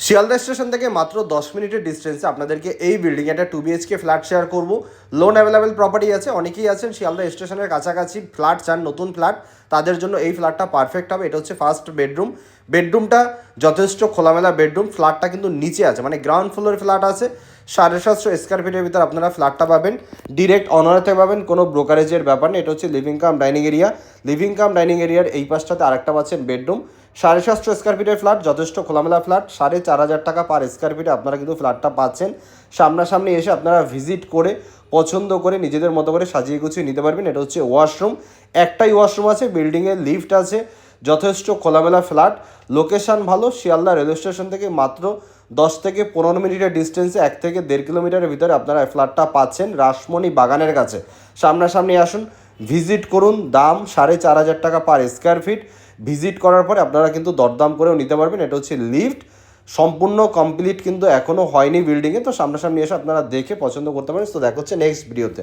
Sealdah station থেকে মাত্র 10 মিনিটের ডিস্টেন্সে আপনাদেরকে এই বিল্ডিং একটা 2 BHK ফ্ল্যাট শেয়ার করব। লোন অ্যাভেলেবেল প্রপার্টি আছে, অনেকেই আছেন শিয়ালদা স্টেশনের কাছাকাছি ফ্ল্যাট চান, নতুন ফ্ল্যাট, তাদের জন্য এই ফ্ল্যাটটা পারফেক্ট হবে। এটা হচ্ছে ফার্স্ট বেডরুম। বেডরুমটা যথেষ্ট খোলামেলা বেডরুম। ফ্ল্যাটটা কিন্তু নিচে আছে, মানে গ্রাউন্ড ফ্লোরের ফ্ল্যাট আছে। 750 স্কোয়ার ফিটের ভিতরে আপনারা ফ্ল্যাটটা পাবেন, ডিরেক্ট অনারেতে পাবেন, কোনো ব্রোকারেজের ব্যাপার নেই। এটা হচ্ছে living cum dining area. Living cum dining এরিয়ার এই পাশটাতে আরেকটা পাচ্ছেন বেডরুম। 750 স্কোয়ার ফিটের ফ্ল্যাট, যথেষ্ট খোলামেলা ফ্ল্যাট। 4,500 টাকা পার স্কোয়ার ফিটে আপনারা কিন্তু ফ্ল্যাটটা পাচ্ছেন। সামনাসামনি এসে আপনারা ভিজিট করে পছন্দ করে নিজেদের মতো করে সাজিয়ে গুছিয়ে নিতে পারবেন। এটা হচ্ছে ওয়াশরুম, একটাই ওয়াশরুম আছে, বিল্ডিংয়ে লিফট আছে, যথেষ্ট খোলামেলা ফ্ল্যাট। লোকেশান ভালো, শিয়ালদা রেলওয়ে স্টেশন থেকে মাত্র 10 থেকে 15 মিনিটের ডিস্টেন্সে 1 থেকে 1.5 কিলোমিটারের ভিতরে আপনারা ফ্ল্যাটটা পাচ্ছেন রাসমণি বাগানের কাছে। সামনাসামনি আসুন, ভিজিট করুন। দাম 4,500 টাকা পার স্কোয়ার ফিট। ভিজিট করার পরে আপনারা কিন্তু দরদাম করেও নিতে পারবেন। এটা হচ্ছে লিফট, সম্পূর্ণ কমপ্লিট কিন্তু এখনও হয়নি বিল্ডিংয়ে। তো সামনাসামনি এসে আপনারা দেখে পছন্দ করতে পারেন। তো দেখা হচ্ছে নেক্সট ভিডিওতে।